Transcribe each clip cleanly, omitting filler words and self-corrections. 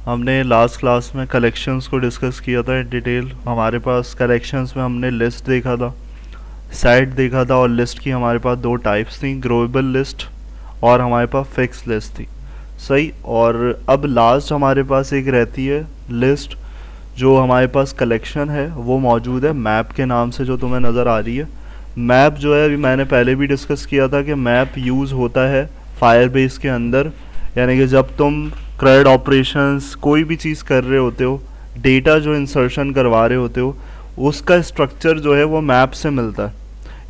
हमने last class में collections को डिस्कस किया था इन डिटेल। हमारे पास कलेक्शंस में हमने लिस्ट देखा था, सेट देखा था, और लिस्ट की हमारे पास दो टाइप्स थी, ग्रोएबल लिस्ट और हमारे पास फिक्स लिस्ट थी। सही। और अब लास्ट हमारे पास एक रहती है लिस्ट, जो हमारे पास कलेक्शन है वो मौजूद है मैप के नाम से, जो तुम्हें नज़र आ रही है। मैप जो है अभी मैंने पहले भी डिस्कस किया था कि मैप यूज़ होता है फायरबेस के अंदर, यानी कि जब तुम CRUD ऑपरेशंस कोई भी चीज़ कर रहे होते हो, डेटा जो इंसर्शन करवा रहे होते हो, उसका स्ट्रक्चर जो है वो मैप से मिलता है।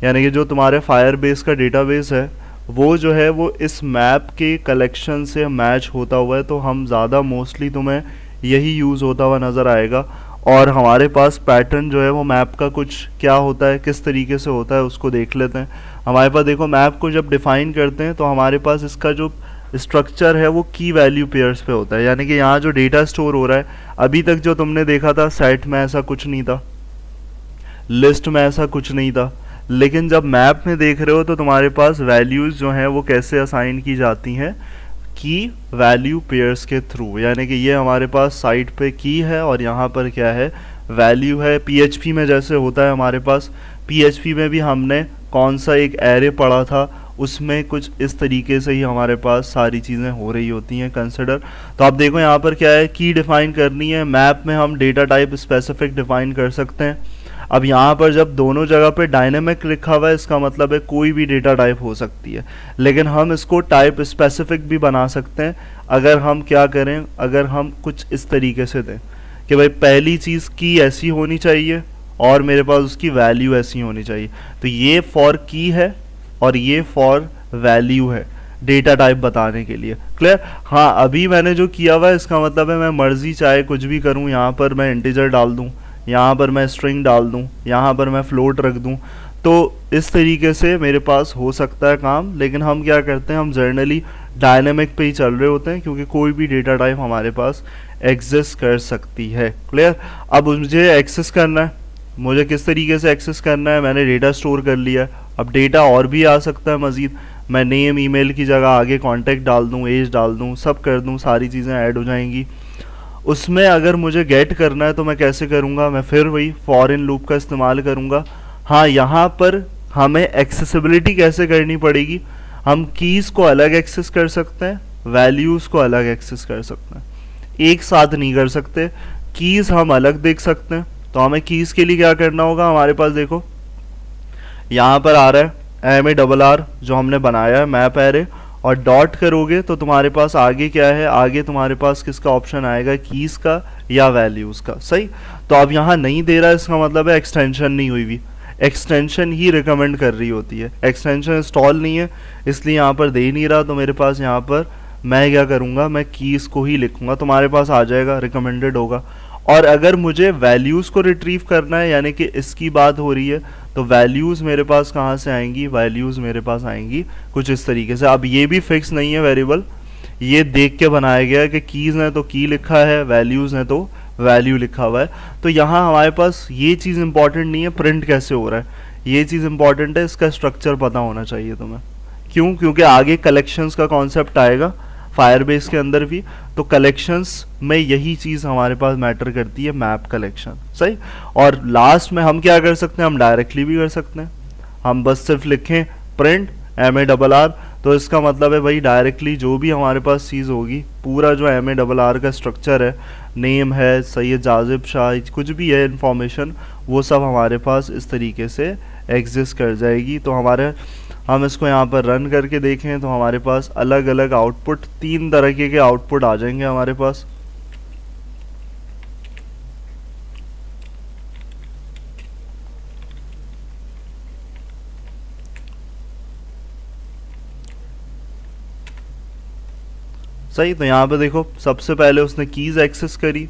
यानी कि जो तुम्हारे फायरबेस का डेटाबेस है वो जो है वो इस मैप के कलेक्शन से मैच होता हुआ है। तो हम ज़्यादा मोस्टली तुम्हें यही यूज़ होता हुआ नज़र आएगा। और हमारे पास पैटर्न जो है वो मैप का कुछ क्या होता है, किस तरीके से होता है, उसको देख लेते हैं। हमारे पास देखो, मैप को जब डिफ़ाइन करते हैं तो हमारे पास इसका जो स्ट्रक्चर है वो की वैल्यू पेयर्स पे होता है। यानी कि यहाँ जो डेटा स्टोर हो रहा है, अभी तक जो तुमने देखा था सेट में ऐसा कुछ नहीं था, लिस्ट में ऐसा कुछ नहीं था, लेकिन जब मैप में देख रहे हो तो तुम्हारे पास वैल्यूज़ जो हैं वो कैसे असाइन की जाती हैं, की वैल्यू पेयर्स के थ्रू। यानी कि ये हमारे पास साइट पे की है और यहाँ पर क्या है, वैल्यू है। PHP में जैसे होता है हमारे पास, PHP में भी हमने कौन सा एक एरे पढ़ा था, उसमें कुछ इस तरीके से ही हमारे पास सारी चीज़ें हो रही होती हैं कंसिडर। तो आप देखो यहाँ पर क्या है, की डिफ़ाइन करनी है। मैप में हम डेटा टाइप स्पेसिफिक डिफ़ाइन कर सकते हैं। अब यहाँ पर जब दोनों जगह पे डायनेमिक लिखा हुआ है, इसका मतलब है कोई भी डेटा टाइप हो सकती है, लेकिन हम इसको टाइप स्पेसिफिक भी बना सकते हैं अगर हम क्या करें, अगर हम कुछ इस तरीके से दें कि भाई पहली चीज़ की ऐसी होनी चाहिए और मेरे पास उसकी वैल्यू ऐसी होनी चाहिए। तो ये फॉर की है और ये फॉर वैल्यू है, डेटा टाइप बताने के लिए। क्लियर? हाँ, अभी मैंने जो किया हुआ है इसका मतलब है मैं मर्जी चाहे कुछ भी करूँ, यहाँ पर मैं इंटीजर डाल दूँ, यहाँ पर मैं स्ट्रिंग डाल दूँ, यहाँ पर मैं फ्लोट रख दूँ, तो इस तरीके से मेरे पास हो सकता है काम। लेकिन हम क्या करते हैं, हम जर्नली डायनेमिक पे ही चल रहे होते हैं, क्योंकि कोई भी डेटा टाइप हमारे पास एग्जिस्ट कर सकती है। क्लियर? अब मुझे एक्सेस करना है, मुझे किस तरीके से एक्सेस करना है, मैंने डेटा स्टोर कर लिया है। अब डेटा और भी आ सकता है मज़ीद, मैं नेम ईमेल की जगह आगे कॉन्टैक्ट डाल दूँ, एज डाल दूँ, सब कर दूँ, सारी चीज़ें ऐड हो जाएंगी। उसमें अगर मुझे गेट करना है तो मैं कैसे करूँगा, मैं फिर वही फॉर इन लूप का इस्तेमाल करूँगा। हाँ, यहाँ पर हमें एक्सेसिबिलिटी कैसे करनी पड़ेगी, हम कीज़ को अलग एक्सेस कर सकते हैं, वैल्यूज़ को अलग एक्सेस कर सकते हैं, एक साथ नहीं कर सकते। कीज़ हम अलग देख सकते हैं। तो हमें कीज़ के लिए क्या करना होगा, हमारे पास देखो यहाँ पर आ रहा है MARR जो हमने बनाया है मैप एरे, और डॉट करोगे तो तुम्हारे पास आगे क्या है, आगे तुम्हारे पास किसका ऑप्शन आएगा, कीज़ का या वैल्यूज़ का। सही। तो अब यहाँ नहीं दे रहा है, इसका मतलब है एक्सटेंशन नहीं हुई हुई, एक्सटेंशन ही रिकमेंड कर रही होती है। एक्सटेंशन इंस्टॉल नहीं है इसलिए यहाँ पर दे नहीं रहा, तो मेरे पास यहाँ पर मैं क्या करूँगा, मैं कीज़ को ही लिखूँगा, तुम्हारे पास आ जाएगा, रिकमेंडेड होगा। और अगर मुझे वैल्यूज़ को रिट्रीव करना है, यानी कि इसकी बात हो रही है, तो वैल्यूज़ मेरे पास कहाँ से आएंगी, वैल्यूज़ मेरे पास आएंगी कुछ इस तरीके से। अब ये भी फिक्स नहीं है वेरिएबल, ये देख के बनाया गया है कि कीज़ ने तो की लिखा है, वैल्यूज़ ने तो वैल्यू लिखा हुआ है। तो यहाँ हमारे पास ये चीज़ इंपॉर्टेंट नहीं है प्रिंट कैसे हो रहा है, ये चीज़ इंपॉर्टेंट है, इसका स्ट्रक्चर पता होना चाहिए तुम्हें। क्यों? क्योंकि आगे कलेक्शंस का कॉन्सेप्ट आएगा फायरबेस के अंदर भी, तो कलेक्शंस में यही चीज़ हमारे पास मैटर करती है, मैप कलेक्शन। सही। और लास्ट में हम क्या कर सकते हैं, हम डायरेक्टली भी कर सकते हैं, हम बस सिर्फ लिखें प्रिंट MARR, तो इसका मतलब है भाई डायरेक्टली जो भी हमारे पास चीज़ होगी, पूरा जो MARR का स्ट्रक्चर है, नेम है, सैयद जाजिब शाह, कुछ भी है इन्फॉर्मेशन, वो सब हमारे पास इस तरीके से एग्जिस्ट कर जाएगी। तो हमारे हम इसको यहाँ पर रन करके देखें तो हमारे पास अलग अलग आउटपुट, 3 तरीके के आउटपुट आ जाएंगे हमारे पास। सही। तो यहाँ पे देखो, सबसे पहले उसने कीज़ एक्सेस करी,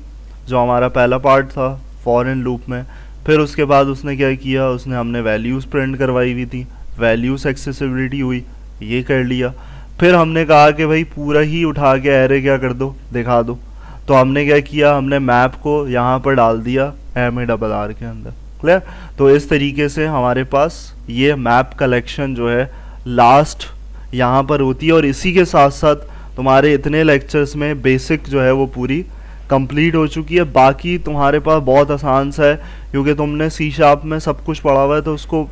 जो हमारा पहला पार्ट था फॉर इन लूप में। फिर उसके बाद उसने क्या किया, उसने हमने वैल्यूज़ प्रिंट करवाई हुई थी, वैल्यूज़ एक्सेसिबिलिटी हुई, ये कर लिया। फिर हमने कहा कि भाई पूरा ही उठा के एरे क्या कर दो, दिखा दो। तो हमने क्या किया, हमने मैप को यहाँ पर डाल दिया MARR के अंदर। क्लियर? तो इस तरीके से हमारे पास ये मैप कलेक्शन जो है लास्ट यहाँ पर होती है। और इसी के साथ साथ तुम्हारे इतने लेक्चर्स में बेसिक जो है वो पूरी कंप्लीट हो चुकी है। बाकी तुम्हारे पास बहुत आसान सा है, क्योंकि तुमने सी शार्प में सब कुछ पढ़ा हुआ है, तो उसको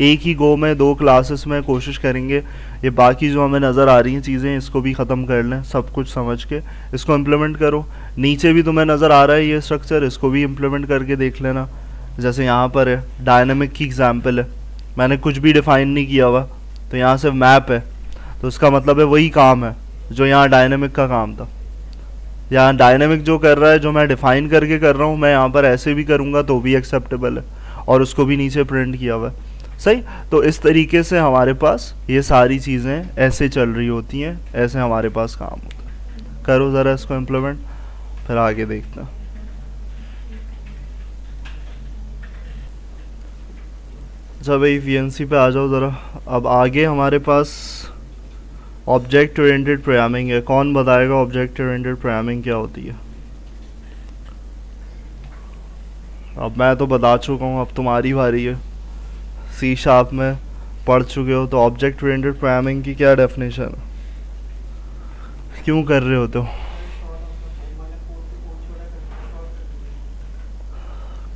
एक ही गो में 2 क्लासेस में कोशिश करेंगे ये बाकी जो हमें नज़र आ रही हैं चीज़ें इसको भी ख़त्म कर लें, सब कुछ समझ के इसको इम्प्लीमेंट करो। नीचे भी तुम्हें नज़र आ रहा है ये स्ट्रक्चर, इसको भी इम्प्लीमेंट करके देख लेना। जैसे यहाँ पर है डायनेमिक की एग्जाम्पल है, मैंने कुछ भी डिफ़ाइन नहीं किया हुआ, तो यहाँ सिर्फ मैप है, तो उसका मतलब है वही काम है जो यहाँ डायनेमिक का काम था। यहाँ डायनेमिक जो कर रहा है, जो मैं डिफ़ाइन करके कर रहा हूँ, मैं यहाँ पर ऐसे भी करूँगा तो भी एक्सेप्टेबल है, और उसको भी नीचे प्रिंट किया हुआ है। सही, तो इस तरीके से हमारे पास ये सारी चीज़ें ऐसे चल रही होती हैं, ऐसे हमारे पास काम होता है। करो ज़रा इसको इम्प्लीमेंट, फिर आगे देखते हैं। अच्छा भाई वीएनसी पे आ जाओ ज़रा। अब आगे हमारे पास ऑब्जेक्ट ओरिएंटेड प्रोग्रामिंग है। कौन बताएगा ऑब्जेक्ट ओरिएंटेड प्रोग्रामिंग क्या होती है? अब मैं तो बता चुका हूँ, अब तुम्हारी बारी है। सी शार्प में पढ़ चुके हो, तो ऑब्जेक्ट ओरिएंटेड प्रोग्रामिंग की क्या डेफिनेशन है, क्यों कर रहे होते हो?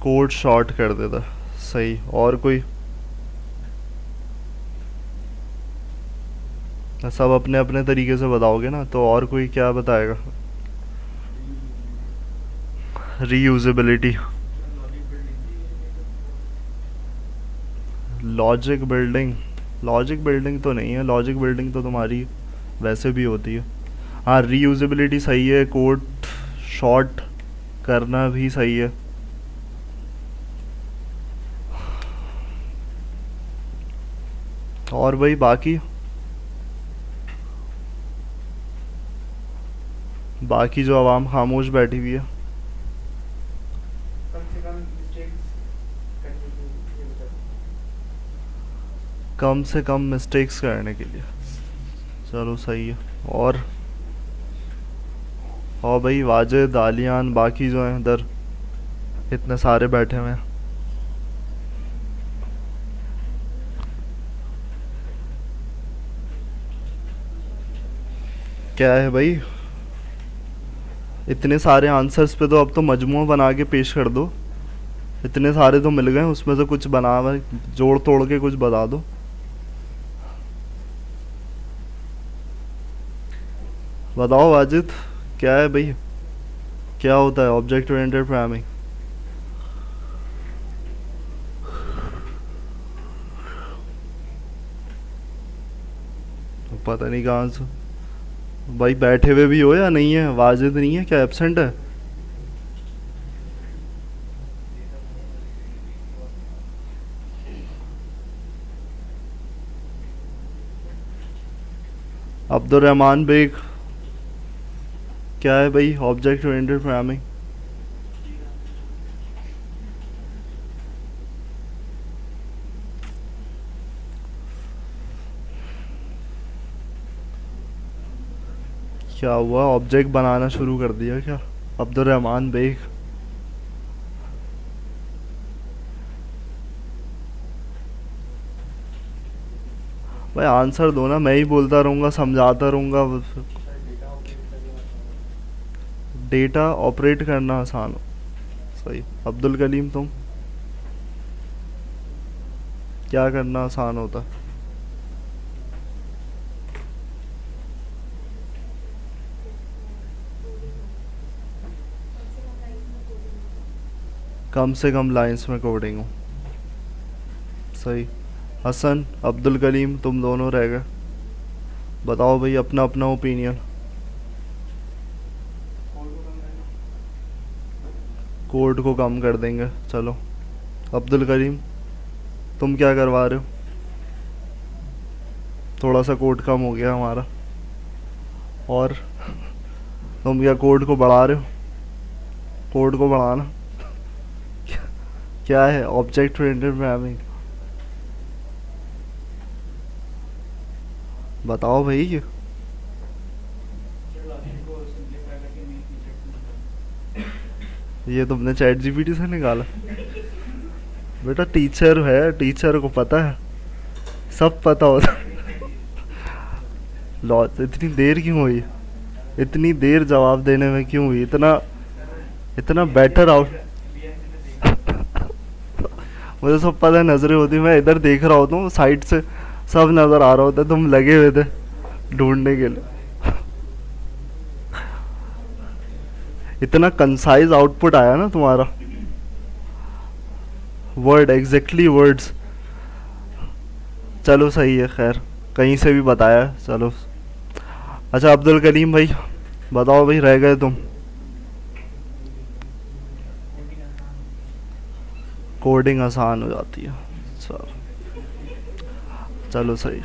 कोड शॉर्ट कर देता, सही। और कोई? सब अपने अपने तरीके से बताओगे ना, तो और कोई क्या बताएगा? Reusability, logic building. Logic building तो नहीं है, लॉजिक बिल्डिंग तो तुम्हारी वैसे भी होती है। हाँ, रीयूजेबिलिटी सही है, कोड शॉर्ट करना भी सही है। और भाई बाकी जो आवाम खामोश बैठी हुई है, कम से कम मिस्टेक्स करने के लिए, चलो सही है। और भाई वाजिद, आलियान, बाकी जो हैं इधर इतने सारे बैठे हुए हैं, क्या है भाई? इतने सारे आंसर्स पे तो अब तो मजमुआ बना के पेश कर दो। इतने सारे तो मिल गए, उसमें से कुछ बना हुआ जोड़ तोड़ के कुछ बता दो। बताओ वाजिद, क्या है भाई, क्या होता है ऑब्जेक्ट ओरिएंटेड प्रोग्रामिंग? पता नहीं कहाँ से भाई बैठे हुए भी हो या नहीं है? वाजिद नहीं है क्या, एब्सेंट है? अब्दुर्रहमान बेग, क्या है भाई ऑब्जेक्ट ओरिएंटेड प्रोग्रामिंग? क्या हुआ, ऑब्जेक्ट बनाना शुरू कर दिया क्या अब्दुर्रहमान बेग? भाई आंसर दो ना, मैं ही बोलता रहूँगा, समझाता रहूँगा। डेटा ऑपरेट करना आसान हो, सही। अब्दुल कलीम, तुम क्या करना आसान होता? कम से कम लाइंस में कोडिंग हो, सही। हसन, अब्दुल कलीम, तुम दोनों रह गए। बताओ भाई अपना अपना ओपिनियन। कोड को कम कर देंगे, चलो। अब्दुल करीम, तुम क्या करवा रहे हो? थोड़ा सा कोड कम हो गया हमारा। और तुम क्या कोड को बढ़ा रहे हो? कोड को बढ़ाना क्या है ऑब्जेक्ट ओरिएंटेड प्रोग्रामिंग? बताओ भाई। ये तुमने चैट जीपीटी से निकाला? बेटा टीचर है, टीचर को पता है, सब पता होता इतनी देर क्यों हुई? इतनी देर जवाब देने में क्यों हुई? इतना इतना बेटर आउट मुझे सब पता है, नजरें होती, मैं इधर देख रहा होता हूँ साइड से, सब नजर आ रहा होता है, तुम लगे हुए थे ढूंढने के लिए। इतना कंसाइज आउटपुट आया ना तुम्हारा, वर्ड एग्जैक्टली वर्ड्स। चलो सही है, खैर कहीं से भी बताया, चलो। अच्छा अब्दुल करीम भाई बताओ भाई, रह गए तुम। कोडिंग आसान हो जाती है, चलो सही।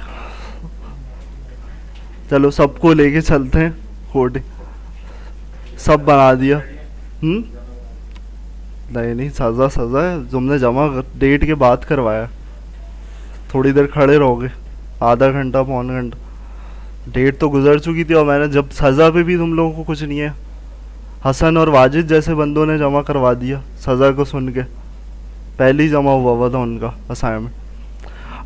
चलो सबको लेके चलते हैं, कोडिंग सब बना दिया। नहीं नहीं, सजा सजा है, तुमने जमा डेट के बाद करवाया, थोड़ी देर खड़े रहोगे, आधा घंटा पौन घंटा, डेट तो गुजर चुकी थी। और मैंने जब सज़ा पे भी तुम लोगों को कुछ नहीं है, हसन और वाजिद जैसे बंदों ने जमा करवा दिया सज़ा को सुन के, पहले ही जमा हुआ था उनका असाइनमेंट।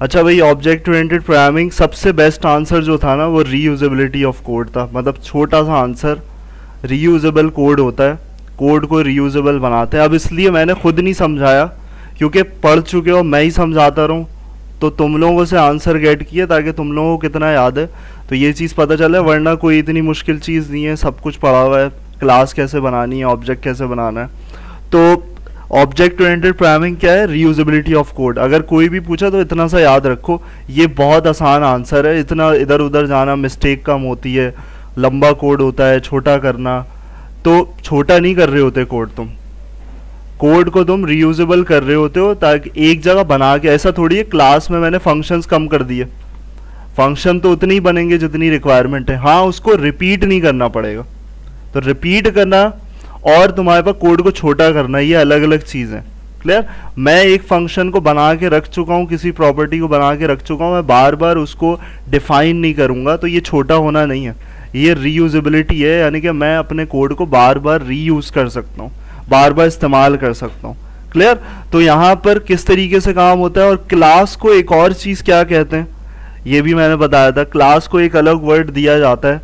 अच्छा भाई, ऑब्जेक्ट ओरिएंटेड प्रोग्रामिंग सबसे बेस्ट आंसर जो था ना वो रीयूजेबिलिटी ऑफ कोड था। मतलब छोटा सा आंसर, रीयूजेबल कोड होता है, कोड को रीयूजेबल बनाते हैं। अब इसलिए मैंने खुद नहीं समझाया क्योंकि पढ़ चुके हो, मैं ही समझाता रहूँ, तो तुम लोगों से आंसर गेट किया ताकि तुम लोगों को कितना याद है तो ये चीज़ पता चले, वरना कोई इतनी मुश्किल चीज़ नहीं है, सब कुछ पढ़ा हुआ है, क्लास कैसे बनानी है, ऑब्जेक्ट कैसे बनाना है। तो ऑब्जेक्ट ओरिएंटेड प्रोग्रामिंग क्या है? Reusability of code. अगर कोई भी पूछा तो इतना सा याद रखो, ये बहुत आसान आंसर है, इतना इधर उधर जाना, मिस्टेक कम होती है, लंबा कोड होता है, छोटा करना, तो छोटा नहीं कर रहे होते कोड, तुम कोड को तुम रीयूजेबल कर रहे होते हो ताकि एक जगह बना के, ऐसा थोड़ी है क्लास में मैंने फंक्शंस कम कर दिए, फंक्शन तो उतनी ही बनेंगे जितनी रिक्वायरमेंट है, हाँ उसको रिपीट नहीं करना पड़ेगा। तो रिपीट करना और तुम्हारे पास कोड को छोटा करना, ये अलग अलग चीज़ है। क्लियर? मैं एक फंक्शन को बना के रख चुका हूँ, किसी प्रॉपर्टी को बना के रख चुका हूँ, मैं बार बार उसको डिफाइन नहीं करूँगा, तो ये छोटा होना नहीं है, ये रीयूजेबिलिटी है, यानी कि मैं अपने कोड को बार बार रीयूज कर सकता हूँ, बार बार इस्तेमाल कर सकता हूँ। क्लियर? तो यहाँ पर किस तरीके से काम होता है। और क्लास को एक और चीज़ क्या कहते हैं ये भी मैंने बताया था, क्लास को एक अलग वर्ड दिया जाता है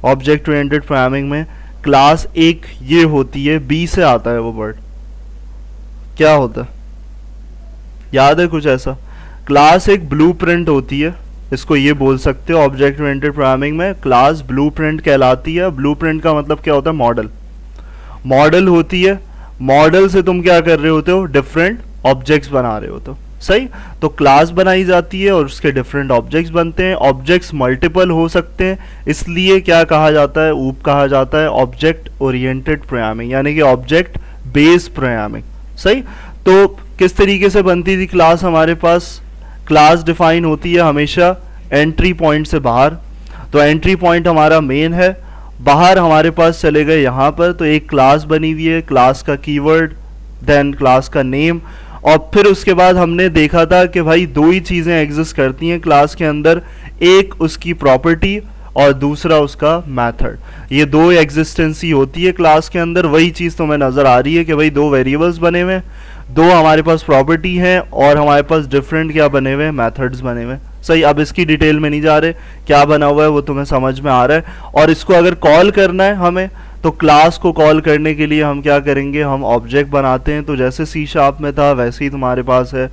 ऑब्जेक्ट ओरिएंटेड प्रोग्रामिंग में। क्लास एक ये होती है, बी से आता है वो वर्ड, क्या होता है याद है कुछ ऐसा? क्लास एक ब्लूप्रिंट होती है, इसको ये बोल सकते हो ऑब्जेक्ट ओरिएंटेड प्रोग्रामिंग में क्लास ब्लूप्रिंट कहलाती है। ब्लूप्रिंट का मतलब क्या होता है? मॉडल, मॉडल होती है, मॉडल से तुम क्या कर रहे होते हो? डिफरेंट ऑब्जेक्ट्स बना रहे होते हो। सही? तो क्लास बनाई जाती है और उसके डिफरेंट ऑब्जेक्ट्स बनते हैं। ऑब्जेक्ट्स मल्टीपल हो सकते हैं, इसलिए क्या कहा जाता है? ऊप कहा जाता है ऑब्जेक्ट ओरिएंटेड प्रोग्रामिंग, यानी कि ऑब्जेक्ट बेस्ड प्रोग्रामिंग। सही? तो किस तरीके से बनती थी क्लास हमारे पास? क्लास डिफाइन होती है हमेशा एंट्री पॉइंट से बाहर, तो एंट्री पॉइंट हमारा मेन है, बाहर हमारे पास चले गए यहाँ पर, तो एक क्लास बनी हुई है, क्लास का कीवर्ड, देन क्लास का नेम, और फिर उसके बाद हमने देखा था कि भाई दो ही चीज़ें एग्जिस्ट करती हैं क्लास के अंदर, एक उसकी प्रॉपर्टी और दूसरा उसका मेथड। ये दो एग्जिस्टेंसी होती है क्लास के अंदर। वही चीज़ तुम्हें नज़र आ रही है कि भाई दो वेरिएबल्स बने हुए, दो हमारे पास प्रॉपर्टी हैं और हमारे पास डिफरेंट क्या बने हुए? मेथड्स बने हुए। सही? अब इसकी डिटेल में नहीं जा रहे, क्या बना हुआ है वो तुम्हें समझ में आ रहा है। और इसको अगर कॉल करना है हमें, तो क्लास को कॉल करने के लिए हम क्या करेंगे? हम ऑब्जेक्ट बनाते हैं। तो जैसे सी शार्प में था वैसे ही तुम्हारे पास है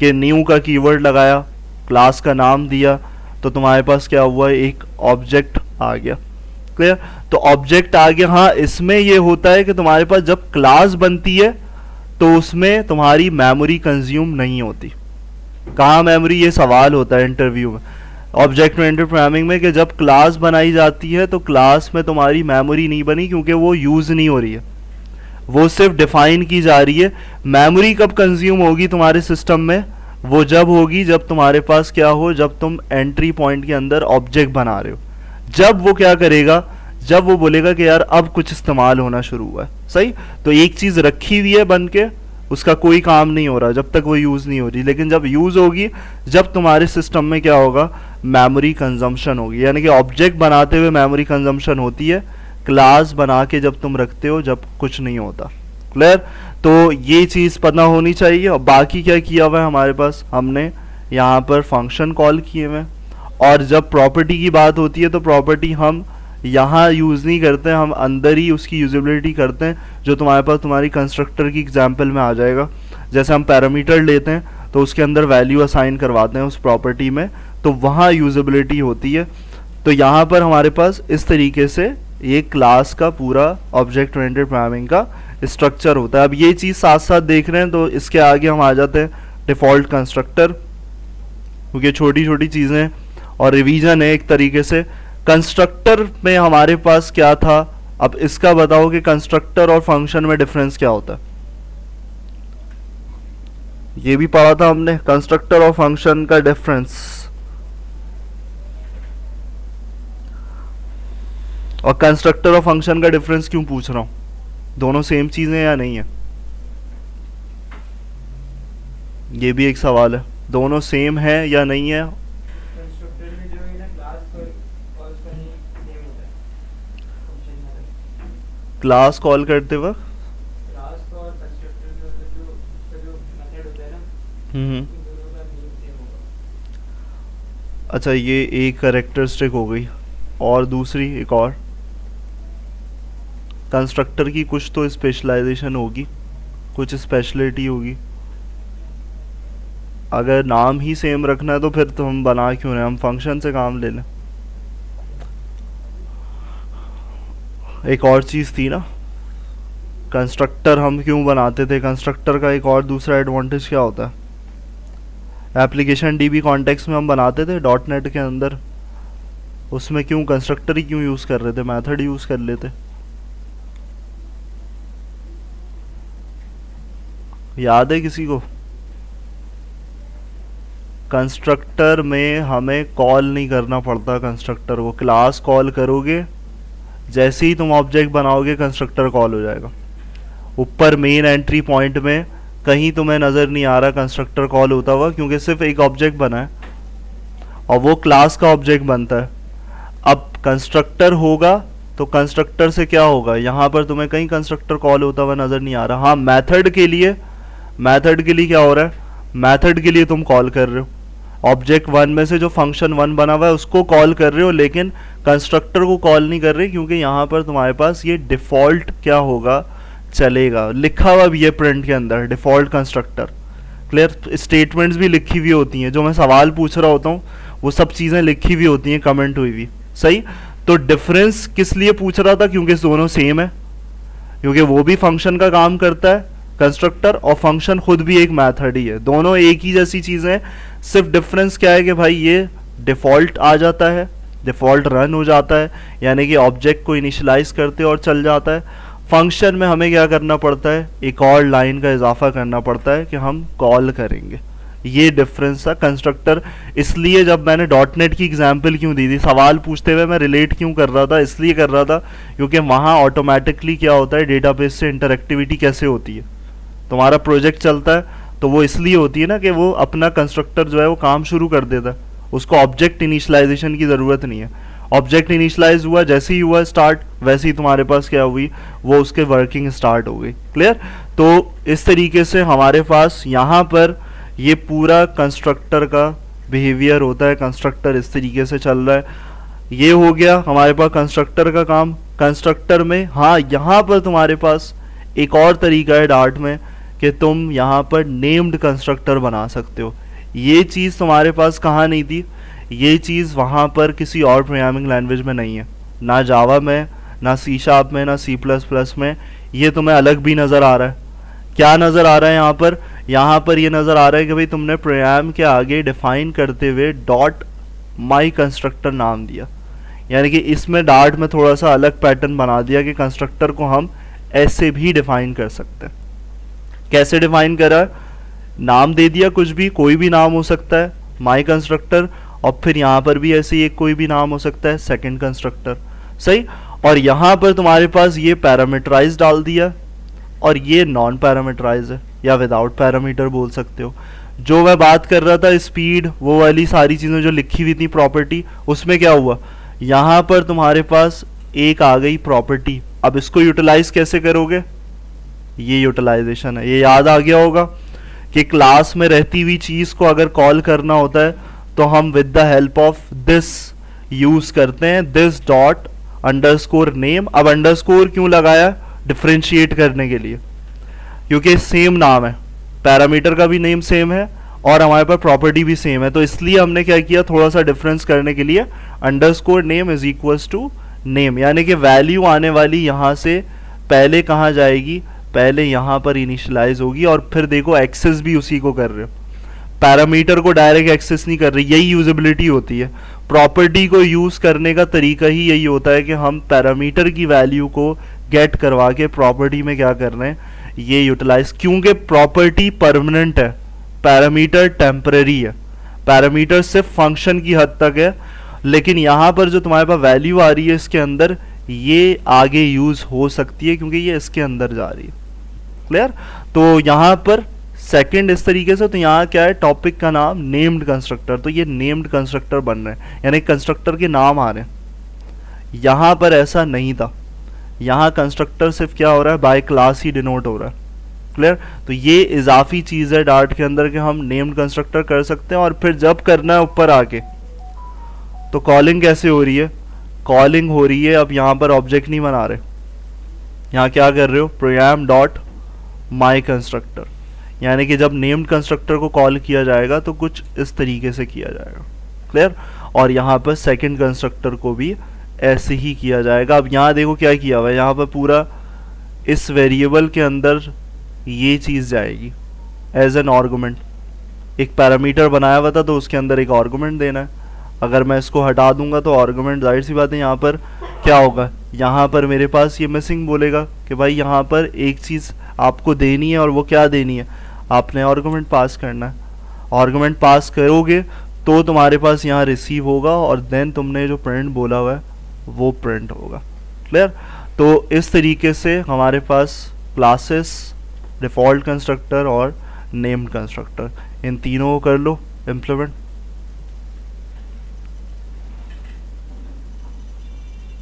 कि न्यू का कीवर्ड लगाया, क्लास का नाम दिया, तो तुम्हारे पास क्या हुआ? एक ऑब्जेक्ट आ गया। क्लियर? तो ऑब्जेक्ट आ गया। हाँ, इसमें ये होता है कि तुम्हारे पास जब क्लास बनती है तो उसमें तुम्हारी मेमोरी कंज्यूम नहीं होती। कहाँ मेमोरी? ये सवाल होता है इंटरव्यू में ऑब्जेक्ट ओरिएंटेड प्रोग्रामिंग में कि जब क्लास बनाई जाती है तो क्लास में तुम्हारी मेमोरी नहीं बनी, क्योंकि वो यूज़ नहीं हो रही है, वो सिर्फ डिफाइन की जा रही है। मेमोरी कब कंज्यूम होगी तुम्हारे सिस्टम में? वो जब होगी जब तुम्हारे पास क्या हो? जब तुम एंट्री पॉइंट के अंदर ऑब्जेक्ट बना रहे हो, जब वो क्या करेगा? जब वो बोलेगा कि यार अब कुछ इस्तेमाल होना शुरू हुआ है। सही? तो एक चीज़ रखी हुई है बन के, उसका कोई काम नहीं हो रहा जब तक वो यूज़ नहीं हो रही, लेकिन जब यूज़ होगी, जब तुम्हारे सिस्टम में क्या होगा? मेमोरी कंजम्पशन होगी। यानी कि ऑब्जेक्ट बनाते हुए मेमोरी कंजम्पशन होती है, क्लास बना के जब तुम रखते हो जब कुछ नहीं होता। क्लियर? तो ये चीज़ पता होनी चाहिए। और बाकी क्या किया हुआ है हमारे पास? हमने यहाँ पर फंक्शन कॉल किए हुए, और जब प्रॉपर्टी की बात होती है तो प्रॉपर्टी हम यहाँ यूज़ नहीं करते हैं, हम अंदर ही उसकी यूजेबिलिटी करते हैं, जो तुम्हारे पास तुम्हारी कंस्ट्रक्टर की एग्जाम्पल में आ जाएगा। जैसे हम पैरामीटर लेते हैं तो उसके अंदर वैल्यू असाइन करवाते हैं उस प्रॉपर्टी में, तो वहाँ यूजेबिलिटी होती है। तो यहाँ पर हमारे पास इस तरीके से ये क्लास का पूरा ऑब्जेक्ट ओरिएंटेड प्रोग्रामिंग का स्ट्रक्चर होता है। अब ये चीज़ साथ साथ देख रहे हैं तो इसके आगे हम आ जाते हैं डिफ़ॉल्ट कंस्ट्रक्टर, क्योंकि छोटी छोटी चीज़ें और रिवीजन है एक तरीके से। कंस्ट्रक्टर में हमारे पास क्या था, अब इसका बताओ कि कंस्ट्रक्टर और फंक्शन में डिफरेंस क्या होता है। ये भी पढ़ा था हमने, कंस्ट्रक्टर और फंक्शन का डिफरेंस। और कंस्ट्रक्टर और फंक्शन का डिफरेंस क्यों पूछ रहा हूं, दोनों सेम चीजें या नहीं है, ये भी एक सवाल है। दोनों सेम है या नहीं है। कंस्ट्रक्टर में जो है ना क्लास और उसका नेम होता है, फंक्शन में क्लास कॉल करते वक्त क्लास का और कंस्ट्रक्टर में मतलब जो उसका जो मेथड होता है ना, इन दोनों का नेम सेम होगा। अच्छा, ये एक कैरेक्टरिस्टिक हो गई। और दूसरी एक और, कंस्ट्रक्टर की कुछ तो स्पेशलाइजेशन होगी, कुछ स्पेशलिटी होगी। अगर नाम ही सेम रखना है तो फिर तो हम बना क्यों रहे, हम फंक्शन से काम ले लें। एक और चीज़ थी ना, कंस्ट्रक्टर हम क्यों बनाते थे, कंस्ट्रक्टर का एक और दूसरा एडवांटेज क्या होता है। एप्लीकेशन डीबी कॉन्टेक्स्ट में हम बनाते थे .NET के अंदर, उसमें क्यों कंस्ट्रक्टर ही क्यों यूज़ कर रहे थे, मेथड यूज़ कर लेते। याद है किसी को। कंस्ट्रक्टर में हमें कॉल नहीं करना पड़ता कंस्ट्रक्टर को, क्लास कॉल करोगे, जैसे ही तुम ऑब्जेक्ट बनाओगे कंस्ट्रक्टर कॉल हो जाएगा। ऊपर मेन एंट्री पॉइंट में कहीं तुम्हें नज़र नहीं आ रहा कंस्ट्रक्टर कॉल होता हुआ, क्योंकि सिर्फ एक ऑब्जेक्ट बना है और वो क्लास का ऑब्जेक्ट बनता है। अब कंस्ट्रक्टर होगा तो कंस्ट्रक्टर से क्या होगा, यहाँ पर तुम्हें कहीं कंस्ट्रक्टर कॉल होता हुआ नज़र नहीं आ रहा। हाँ, मेथड के लिए क्या हो रहा है, मेथड के लिए तुम कॉल कर रहे हो, ऑब्जेक्ट 1 में से जो फंक्शन 1 बना हुआ है उसको कॉल कर रहे हो, लेकिन कंस्ट्रक्टर को कॉल नहीं कर रहे, क्योंकि यहाँ पर तुम्हारे पास ये डिफ़ॉल्ट क्या होगा, चलेगा, लिखा हुआ भी है प्रिंट के अंदर डिफ़ॉल्ट कंस्ट्रक्टर। क्लियर। स्टेटमेंट्स भी लिखी हुई होती हैं, जो मैं सवाल पूछ रहा होता हूँ वो सब चीज़ें लिखी हुई होती हैं, कमेंट हुई हुई। सही। तो डिफरेंस किस लिए पूछ रहा था, क्योंकि दोनों सेम है, क्योंकि वो भी फंक्शन का काम करता है कंस्ट्रक्टर, और फंक्शन खुद भी एक मेथड ही है, दोनों एक ही जैसी चीज़ें हैं। सिर्फ डिफरेंस क्या है कि भाई ये डिफ़ॉल्ट आ जाता है, डिफ़ॉल्ट रन हो जाता है, यानी कि ऑब्जेक्ट को इनिशियलाइज करते और चल जाता है। फंक्शन में हमें क्या करना पड़ता है, एक और लाइन का इजाफा करना पड़ता है कि हम कॉल करेंगे। ये डिफरेंस था कंस्ट्रक्टर। इसलिए जब मैंने .NET की एग्जांपल क्यों दी थी, सवाल पूछते हुए मैं रिलेट क्यों कर रहा था, इसलिए कर रहा था क्योंकि वहाँ ऑटोमेटिकली क्या होता है, डेटाबेस से इंटरेक्टिविटी कैसे होती है, तुम्हारा प्रोजेक्ट चलता है तो वो इसलिए होती है ना कि वो अपना कंस्ट्रक्टर जो है वो काम शुरू कर देता है, उसको ऑब्जेक्ट इनिशियलाइजेशन की ज़रूरत नहीं है। ऑब्जेक्ट इनिशियलाइज हुआ, जैसे ही हुआ स्टार्ट, वैसे ही तुम्हारे पास क्या हुई, वो उसके वर्किंग स्टार्ट हो गई। क्लियर। तो इस तरीके से हमारे पास यहाँ पर ये पूरा कंस्ट्रक्टर का बिहेवियर होता है, कंस्ट्रक्टर इस तरीके से चल रहा है। ये हो गया हमारे पास कंस्ट्रक्टर का काम। कंस्ट्रक्टर में हाँ, यहाँ पर तुम्हारे पास एक और तरीका है डार्ट में कि तुम यहाँ पर नेम्ड कंस्ट्रक्टर बना सकते हो। ये चीज़ तुम्हारे पास कहाँ नहीं थी, ये चीज़ वहाँ पर किसी और प्रोग्रामिंग लैंग्वेज में नहीं है, ना जावा में, ना C# में, ना C++ में। ये तुम्हें अलग भी नज़र आ रहा है। क्या नज़र आ रहा है यहाँ पर, यहाँ पर ये नज़र आ रहा है कि भाई तुमने प्रोग्राम के आगे डिफाइन करते हुए .myConstructor नाम दिया, यानी कि इसमें डार्ट में थोड़ा सा अलग पैटर्न बना दिया कि कंस्ट्रक्टर को हम ऐसे भी डिफाइन कर सकते हैं। कैसे डिफाइन करा, नाम दे दिया, कुछ भी, कोई भी नाम हो सकता है myConstructor, और फिर यहाँ पर भी ऐसे ही एक कोई भी नाम हो सकता है सेकंड कंस्ट्रक्टर। सही। और यहाँ पर तुम्हारे पास ये पैरामीटराइज डाल दिया और ये नॉन पैरामीटराइज है, या विदाउट पैरामीटर बोल सकते हो। जो मैं बात कर रहा था स्पीड, वो वाली सारी चीज़ें जो लिखी हुई थी प्रॉपर्टी, उसमें क्या हुआ, यहाँ पर तुम्हारे पास एक आ गई प्रॉपर्टी। अब इसको यूटिलाइज कैसे करोगे, ये यूटिलाइजेशन है। ये याद आ गया होगा कि क्लास में रहती हुई चीज़ को अगर कॉल करना होता है तो हम with the help of this use करते हैं, दिस डॉट अंडरस्कोर नेम। अब अंडरस्कोर क्यों लगाया? डिफरेंशिएट करने के लिए, क्योंकि सेम नाम है, पैरामीटर का भी नेम सेम है और हमारे पास प्रॉपर्टी भी सेम है, तो इसलिए हमने क्या किया, थोड़ा सा डिफरेंस करने के लिए underscore name is equals to name, यानी कि वैल्यू आने वाली यहाँ से पहले कहाँ जाएगी, पहले यहाँ पर इनिशियलाइज होगी और फिर देखो एक्सेस भी उसी को कर रहे हो, पैरामीटर को डायरेक्ट एक्सेस नहीं कर रही। यही यूजेबिलिटी होती है, प्रॉपर्टी को यूज करने का तरीका ही यही होता है कि हम पैरामीटर की वैल्यू को गेट करवा के प्रॉपर्टी में क्या कर रहे हैं, ये यूटिलाइज, क्योंकि प्रॉपर्टी परमानेंट है, पैरामीटर टेम्पररी है। पैरामीटर सिर्फ फंक्शन की हद तक है, लेकिन यहाँ पर जो तुम्हारे पास वैल्यू आ रही है इसके अंदर, ये आगे यूज हो सकती है क्योंकि ये इसके अंदर जा रही है। क्लियर? तो यहाँ पर सेकंड इस तरीके से, तो यहाँ क्या है, टॉपिक का नाम नेम्ड कंस्ट्रक्टर, तो ये नेम्ड कंस्ट्रक्टर बन रहे हैं, यानी कंस्ट्रक्टर के नाम आ रहे हैं। यहाँ पर ऐसा नहीं था, यहाँ कंस्ट्रक्टर सिर्फ क्या हो रहा है, बाय क्लास ही डिनोट हो रहा है। क्लियर? तो ये इजाफी चीज है डार्ट के अंदर कि हम नेम्ड कंस्ट्रक्टर कर सकते हैं, और फिर जब करना है ऊपर आके तो कॉलिंग कैसे हो रही है, कॉलिंग हो रही है, अब यहाँ पर ऑब्जेक्ट नहीं बना रहे, यहाँ क्या कर रहे हो, प्रोग्राम डॉट माई कंस्ट्रक्टर, यानी कि जब नेम्ड कंस्ट्रक्टर को कॉल किया जाएगा तो कुछ इस तरीके से किया जाएगा। क्लियर? और यहाँ पर सेकंड कंस्ट्रक्टर को भी ऐसे ही किया जाएगा। अब यहाँ देखो क्या किया हुआ है, यहाँ पर पूरा इस वेरिएबल के अंदर ये चीज़ जाएगी एज एन आर्गुमेंट, एक पैरामीटर बनाया हुआ था तो उसके अंदर एक आर्गुमेंट देना है। अगर मैं इसको हटा दूंगा तो आर्गुमेंट, जाहिर सी बात है यहाँ पर क्या होगा, यहाँ पर मेरे पास ये मिसिंग बोलेगा कि भाई यहाँ पर एक चीज़ आपको देनी है, और वो क्या देनी है, आपने आर्गुमेंट पास करना है। आर्गुमेंट पास करोगे तो तुम्हारे पास यहाँ रिसीव होगा, और देन तुमने जो प्रिंट बोला हुआ है वो प्रिंट होगा। क्लियर? तो इस तरीके से हमारे पास क्लासेस, डिफ़ॉल्ट कंस्ट्रक्टर और नेम्ड कंस्ट्रक्टर, इन तीनों को कर लो इम्प्लीमेंट।